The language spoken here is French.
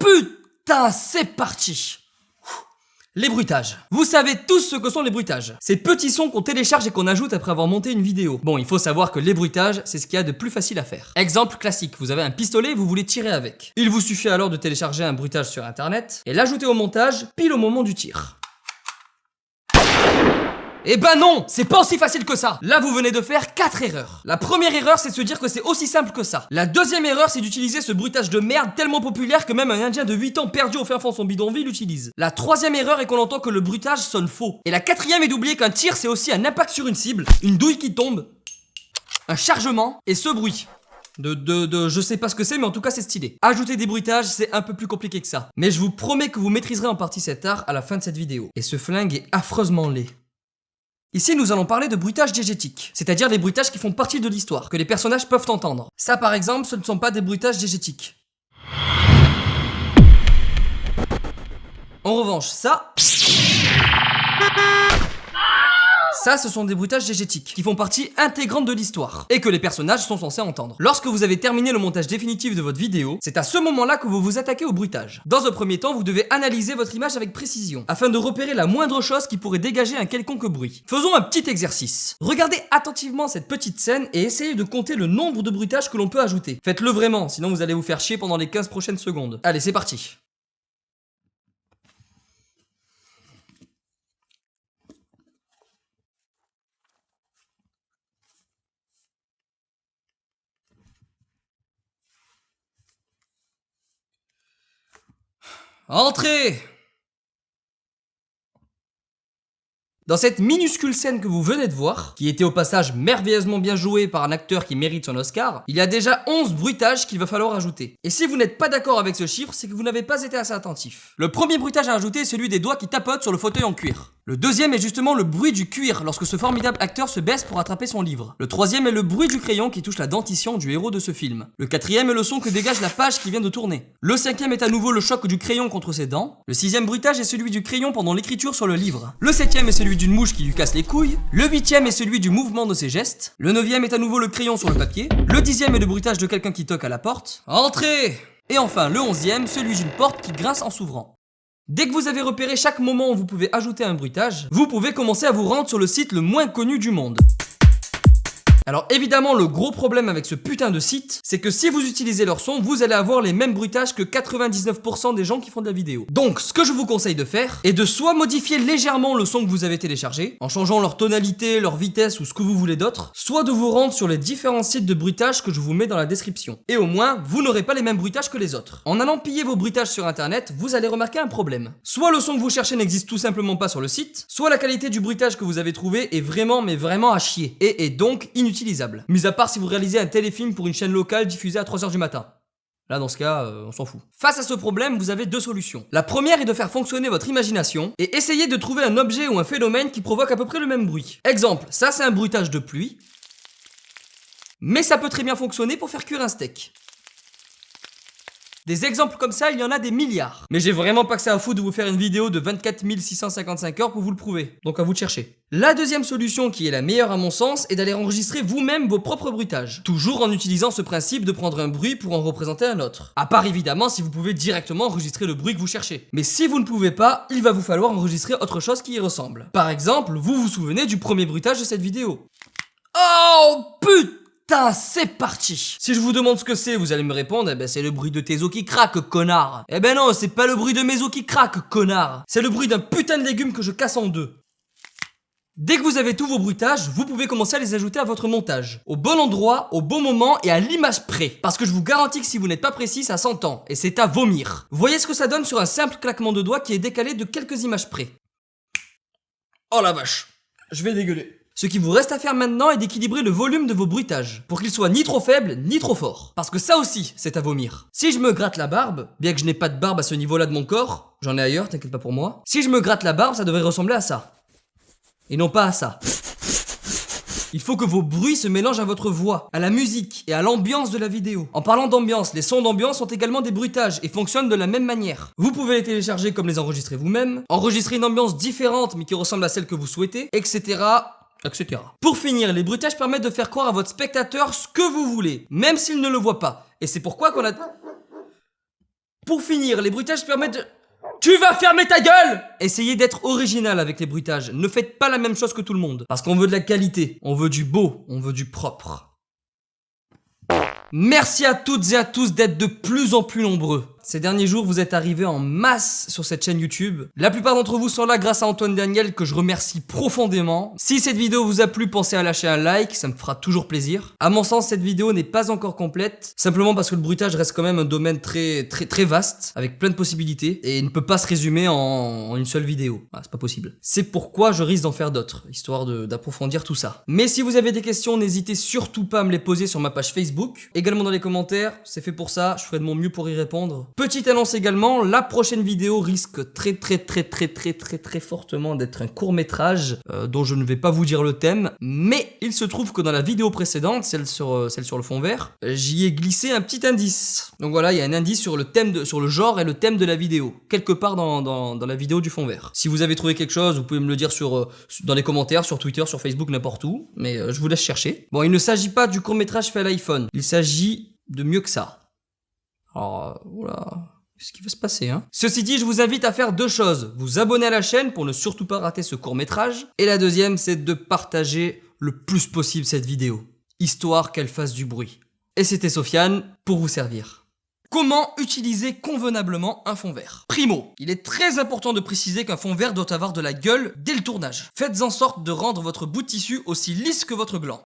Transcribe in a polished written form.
putain, c'est parti! Les bruitages. Vous savez tous ce que sont les bruitages. Ces petits sons qu'on télécharge et qu'on ajoute après avoir monté une vidéo. Bon, il faut savoir que les bruitages, c'est ce qu'il y a de plus facile à faire. Exemple classique, vous avez un pistolet et vous voulez tirer avec. Il vous suffit alors de télécharger un bruitage sur internet et l'ajouter au montage pile au moment du tir. Eh ben non, c'est pas aussi facile que ça. Là, vous venez de faire 4 erreurs. La première erreur, c'est de se dire que c'est aussi simple que ça. La deuxième erreur, c'est d'utiliser ce bruitage de merde tellement populaire que même un indien de 8 ans perdu au fin fond de son bidonville l'utilise. La troisième erreur est qu'on entend que le bruitage sonne faux. Et la quatrième est d'oublier qu'un tir, c'est aussi un impact sur une cible, une douille qui tombe, un chargement et ce bruit. Je sais pas ce que c'est, mais en tout cas c'est stylé. Ajouter des bruitages, c'est un peu plus compliqué que ça. Mais je vous promets que vous maîtriserez en partie cet art à la fin de cette vidéo. Et ce flingue est affreusement laid. Ici, nous allons parler de bruitage diégétique, c'est-à-dire des bruitages qui font partie de l'histoire, que les personnages peuvent entendre. Ça, par exemple, ce ne sont pas des bruitages diégétiques. En revanche, ça, ce sont des bruitages diégétiques, qui font partie intégrante de l'histoire, et que les personnages sont censés entendre. Lorsque vous avez terminé le montage définitif de votre vidéo, c'est à ce moment-là que vous vous attaquez au bruitage. Dans un premier temps, vous devez analyser votre image avec précision, afin de repérer la moindre chose qui pourrait dégager un quelconque bruit. Faisons un petit exercice. Regardez attentivement cette petite scène et essayez de compter le nombre de bruitages que l'on peut ajouter. Faites-le vraiment, sinon vous allez vous faire chier pendant les 15 prochaines secondes. Allez, c'est parti. Entrez! Dans cette minuscule scène que vous venez de voir, qui était au passage merveilleusement bien jouée par un acteur qui mérite son Oscar, il y a déjà 11 bruitages qu'il va falloir ajouter. Et si vous n'êtes pas d'accord avec ce chiffre, c'est que vous n'avez pas été assez attentif. Le premier bruitage à ajouter est celui des doigts qui tapotent sur le fauteuil en cuir. Le deuxième est justement le bruit du cuir lorsque ce formidable acteur se baisse pour attraper son livre. Le troisième est le bruit du crayon qui touche la dentition du héros de ce film. Le quatrième est le son que dégage la page qui vient de tourner. Le cinquième est à nouveau le choc du crayon contre ses dents. Le sixième bruitage est celui du crayon pendant l'écriture sur le livre. Le septième est celui d'une mouche qui lui casse les couilles. Le huitième est celui du mouvement de ses gestes. Le neuvième est à nouveau le crayon sur le papier. Le dixième est le bruitage de quelqu'un qui toque à la porte. Entrez! Et enfin le onzième, celui d'une porte qui grince en s'ouvrant. Dès que vous avez repéré chaque moment où vous pouvez ajouter un bruitage, vous pouvez commencer à vous rendre sur le site le moins connu du monde. Alors évidemment, le gros problème avec ce putain de site, c'est que si vous utilisez leur son, vous allez avoir les mêmes bruitages que 99% des gens qui font de la vidéo. Donc, ce que je vous conseille de faire est de soit modifier légèrement le son que vous avez téléchargé, en changeant leur tonalité, leur vitesse ou ce que vous voulez d'autre, soit de vous rendre sur les différents sites de bruitage que je vous mets dans la description. Et au moins, vous n'aurez pas les mêmes bruitages que les autres. En allant piller vos bruitages sur internet, vous allez remarquer un problème. Soit le son que vous cherchez n'existe tout simplement pas sur le site, soit la qualité du bruitage que vous avez trouvé est vraiment mais vraiment à chier, et est donc inutilisable. Mis à part si vous réalisez un téléfilm pour une chaîne locale diffusée à 3h du matin. Là, dans ce cas, on s'en fout. Face à ce problème, vous avez deux solutions. La première est de faire fonctionner votre imagination et essayer de trouver un objet ou un phénomène qui provoque à peu près le même bruit. Exemple, ça c'est un bruitage de pluie, mais ça peut très bien fonctionner pour faire cuire un steak. Des exemples comme ça, il y en a des milliards. Mais j'ai vraiment pas que ça à foutre de vous faire une vidéo de 24 655 heures pour vous le prouver. Donc à vous de chercher. La deuxième solution, qui est la meilleure à mon sens, est d'aller enregistrer vous-même vos propres bruitages. Toujours en utilisant ce principe de prendre un bruit pour en représenter un autre. À part évidemment si vous pouvez directement enregistrer le bruit que vous cherchez. Mais si vous ne pouvez pas, il va vous falloir enregistrer autre chose qui y ressemble. Par exemple, vous vous souvenez du premier bruitage de cette vidéo. Oh putain, c'est parti! Si je vous demande ce que c'est, vous allez me répondre, eh ben c'est le bruit de tes os qui craquent, connard! Eh ben non, c'est pas le bruit de mes os qui craquent, connard! C'est le bruit d'un putain de légume que je casse en deux. Dès que vous avez tous vos bruitages, vous pouvez commencer à les ajouter à votre montage. Au bon endroit, au bon moment et à l'image près. Parce que je vous garantis que si vous n'êtes pas précis, ça s'entend. Et c'est à vomir. Voyez ce que ça donne sur un simple claquement de doigts qui est décalé de quelques images près. Oh la vache! Je vais dégueuler. Ce qui vous reste à faire maintenant est d'équilibrer le volume de vos bruitages, pour qu'il soit ni trop faible, ni trop fort. Parce que ça aussi, c'est à vomir. Si je me gratte la barbe, bien que je n'ai pas de barbe à ce niveau-là de mon corps, j'en ai ailleurs, t'inquiète pas pour moi. Si je me gratte la barbe, ça devrait ressembler à ça. Et non pas à ça. Il faut que vos bruits se mélangent à votre voix, à la musique et à l'ambiance de la vidéo. En parlant d'ambiance, les sons d'ambiance sont également des bruitages et fonctionnent de la même manière. Vous pouvez les télécharger comme les enregistrer vous-même, enregistrer une ambiance différente mais qui ressemble à celle que vous souhaitez, etc. Pour finir, les bruitages permettent de faire croire à votre spectateur ce que vous voulez, même s'il ne le voit pas. Et c'est pourquoi qu'on a... Pour finir, les bruitages permettent de... Tu vas fermer ta gueule! Essayez d'être original avec les bruitages. Ne faites pas la même chose que tout le monde. Parce qu'on veut de la qualité, on veut du beau, on veut du propre. Merci à toutes et à tous d'être de plus en plus nombreux. Ces derniers jours, vous êtes arrivés en masse sur cette chaîne YouTube. La plupart d'entre vous sont là grâce à Antoine Daniel, que je remercie profondément. Si cette vidéo vous a plu, pensez à lâcher un like, ça me fera toujours plaisir. À mon sens, cette vidéo n'est pas encore complète, simplement parce que le bruitage reste quand même un domaine très vaste, avec plein de possibilités, et il ne peut pas se résumer en une seule vidéo. Ah, c'est pas possible. C'est pourquoi je risque d'en faire d'autres, histoire d'approfondir tout ça. Mais si vous avez des questions, n'hésitez surtout pas à me les poser sur ma page Facebook, également dans les commentaires, c'est fait pour ça, je ferai de mon mieux pour y répondre. Petite annonce également, la prochaine vidéo risque très fortement d'être un court-métrage dont je ne vais pas vous dire le thème, mais il se trouve que dans la vidéo précédente, celle sur le fond vert, j'y ai glissé un petit indice. Donc voilà, il y a un indice sur sur le genre et le thème de la vidéo, quelque part dans la vidéo du fond vert. Si vous avez trouvé quelque chose, vous pouvez me le dire dans les commentaires, sur Twitter, sur Facebook, n'importe où, mais je vous laisse chercher. Bon, il ne s'agit pas du court-métrage fait à l'iPhone, il s'agit de mieux que ça. Alors, voilà, qu'est-ce qui va se passer, hein? Ceci dit, je vous invite à faire deux choses. Vous abonner à la chaîne pour ne surtout pas rater ce court-métrage. Et la deuxième, c'est de partager le plus possible cette vidéo, histoire qu'elle fasse du bruit. Et c'était Sofiane pour vous servir. Comment utiliser convenablement un fond vert? Primo, il est très important de préciser qu'un fond vert doit avoir de la gueule dès le tournage. Faites en sorte de rendre votre bout de tissu aussi lisse que votre gland.